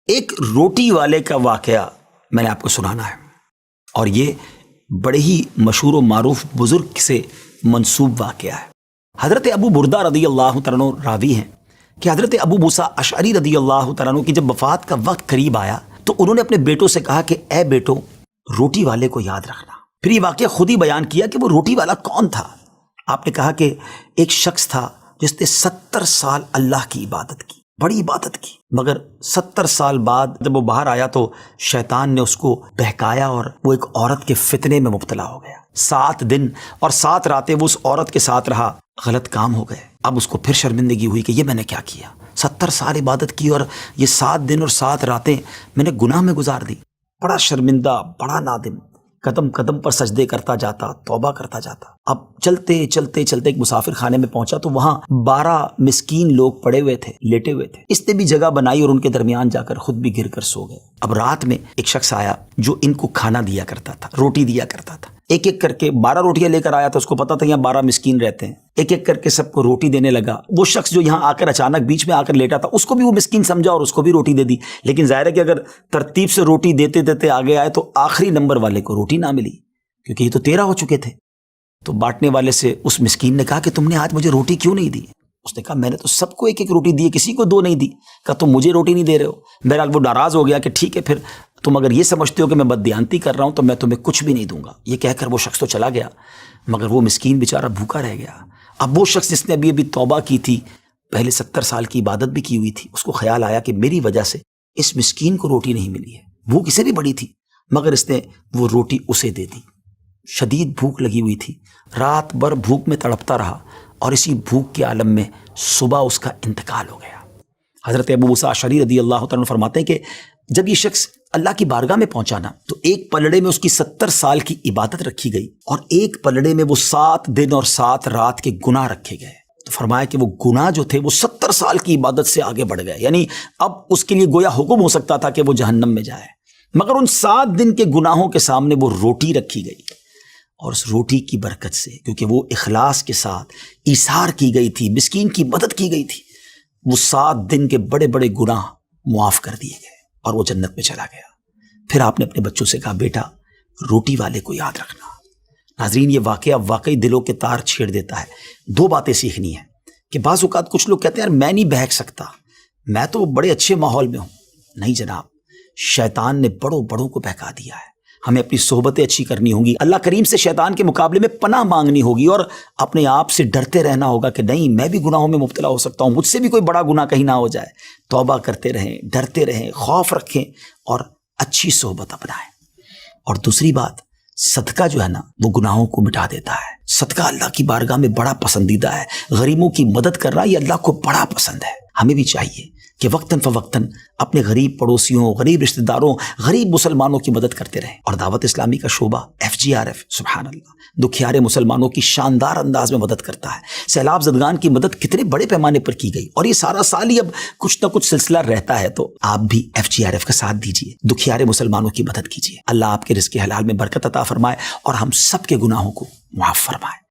ایک روٹی والے کا واقعہ میں نے آپ کو سنانا ہے، اور یہ بڑے ہی مشہور و معروف بزرگ سے منسوب واقعہ ہے۔ حضرت ابو بردہ رضی اللہ تعالیٰ عنہ راوی ہیں کہ حضرت ابو موسیٰ اشعری رضی اللہ تعالیٰ عنہ کی جب وفات کا وقت قریب آیا تو انہوں نے اپنے بیٹوں سے کہا کہ اے بیٹو، روٹی والے کو یاد رکھنا۔ پھر یہ واقعہ خود ہی بیان کیا کہ وہ روٹی والا کون تھا۔ آپ نے کہا کہ ایک شخص تھا جس نے 70 سال اللہ کی عبادت کی، بڑی عبادت کی، مگر 70 سال بعد جب وہ باہر آیا تو شیطان نے اس کو بہکایا اور وہ ایک عورت کے فتنے میں مبتلا ہو گیا۔ 7 دن اور 7 راتیں وہ اس عورت کے ساتھ رہا، غلط کام ہو گئے۔ اب اس کو پھر شرمندگی ہوئی کہ یہ میں نے کیا کیا، 70 سال عبادت کی اور یہ 7 دن اور 7 راتیں میں نے گناہ میں گزار دی۔ بڑا شرمندہ، بڑا نادم، قدم قدم پر سجدے کرتا جاتا، توبہ کرتا جاتا۔ اب چلتے چلتے چلتے ایک مسافر خانے میں پہنچا تو وہاں 12 مسکین لوگ پڑے ہوئے تھے، لیٹے ہوئے تھے۔ اس نے بھی جگہ بنائی اور ان کے درمیان جا کر خود بھی گر کر سو گئے۔ اب رات میں ایک شخص آیا جو ان کو کھانا دیا کرتا تھا، روٹی دیا کرتا تھا۔ ایک ایک کر کے 12 روٹیاں لے کر آیا تھا، اس کو پتا تھا یہاں 12 مسکین رہتے ہیں۔ ایک ایک کر کے سب کو روٹی دینے لگا۔ وہ شخص جو یہاں آ کر اچانک بیچ میں آ کر لیٹا تھا، اس کو بھی وہ مسکین سمجھا اور اس کو بھی روٹی دے دی۔ لیکن ظاہر ہے کہ اگر ترتیب سے روٹی دیتے دیتے آگے آئے تو آخری نمبر والے کو روٹی نہ ملی، کیونکہ یہ تو 13 ہو چکے تھے۔ تو بانٹنے والے سے اس مسکین نے کہا کہ تم نے آج مجھے روٹی کیوں نہیں دی؟ اس نے کہا میں نے تو سب کو ایک ایک روٹی دی ہے، کسی کو 2 نہیں دی۔ کہا تم مجھے روٹی نہیں دے رہے ہو؟ بہرحال وہ ناراض ہو گیا کہ ٹھیک ہے، پھر تم اگر یہ سمجھتے ہو کہ میں بددیانتی کر رہا ہوں تو میں تمہیں کچھ بھی نہیں دوں گا۔ یہ کہہ کر وہ شخص تو چلا گیا، مگر وہ مسکین بیچارہ بھوکا رہ گیا۔ اب وہ شخص جس نے ابھی توبہ کی تھی، پہلے 70 سال کی عبادت بھی کی ہوئی تھی، اس کو خیال آیا کہ میری وجہ سے اس مسکین کو روٹی نہیں ملی ہے۔ بھوک اسے بھی بڑی تھی مگر اس نے وہ روٹی اسے دے دی۔ شدید بھوک لگی ہوئی تھی، رات بھر بھوک میں تڑپتا رہا اور اسی بھوک کے عالم میں صبح اس کا انتقال ہو گیا۔ حضرت ابو موسیٰ اشعری رضی اللہ تعالیٰ عنہ فرماتے ہیں کہ جب یہ شخص اللہ کی بارگاہ میں پہنچا نا تو ایک پلڑے میں اس کی 70 سال کی عبادت رکھی گئی اور ایک پلڑے میں وہ 7 دن اور 7 رات کے گناہ رکھے گئے۔ تو فرمایا کہ وہ گناہ جو تھے وہ 70 سال کی عبادت سے آگے بڑھ گئے، یعنی اب اس کے لیے گویا حکم ہو سکتا تھا کہ وہ جہنم میں جائے، مگر ان 7 دن کے گناہوں کے سامنے وہ روٹی رکھی گئی، اور اس روٹی کی برکت سے، کیونکہ وہ اخلاص کے ساتھ ایثار کی گئی تھی، مسکین کی مدد کی گئی تھی، وہ 7 دن کے بڑے بڑے گناہ معاف کر دیے گئے اور وہ جنت میں چلا گیا۔ پھر آپ نے اپنے بچوں سے کہا بیٹا روٹی والے کو یاد رکھنا۔ ناظرین یہ واقعہ واقعی دلوں کے تار چھیڑ دیتا ہے۔ 2 باتیں سیکھنی ہیں کہ بعض اوقات کچھ لوگ کہتے ہیں یار میں نہیں بہک سکتا، میں تو بڑے اچھے ماحول میں ہوں۔ نہیں جناب، شیطان نے بڑوں کو بہکا دیا ہے۔ ہمیں اپنی صحبتیں اچھی کرنی ہوں گی، اللہ کریم سے شیطان کے مقابلے میں پناہ مانگنی ہوگی اور اپنے آپ سے ڈرتے رہنا ہوگا کہ نہیں میں بھی گناہوں میں مبتلا ہو سکتا ہوں، مجھ سے بھی کوئی بڑا گناہ کہیں نہ ہو جائے۔ توبہ کرتے رہیں، ڈرتے رہیں، خوف رکھیں اور اچھی صحبت اپنائیں۔ اور دوسری بات، صدقہ جو ہے نا وہ گناہوں کو مٹا دیتا ہے۔ صدقہ اللہ کی بارگاہ میں بڑا پسندیدہ ہے۔ غریبوں کی مدد کرنا یہ اللہ کو بڑا پسند ہے۔ ہمیں بھی چاہیے کہ وقتاً فوقتاً اپنے غریب پڑوسیوں، غریب رشتہ داروں، غریب مسلمانوں کی مدد کرتے رہیں۔ اور دعوت اسلامی کا شعبہ FGRF سبحان اللہ دکھیارے مسلمانوں کی شاندار انداز میں مدد کرتا ہے۔ سیلاب زدگان کی مدد کتنے بڑے پیمانے پر کی گئی اور یہ سارا سال ہی اب کچھ نہ کچھ سلسلہ رہتا ہے، تو آپ بھی FGRF کا ساتھ دیجیے، دکھیارے مسلمانوں کی مدد کیجیے۔ اللہ آپ کے رزق حلال میں برکت عطا فرمائے اور ہم سب کے گناہوں کو معاف فرمائے۔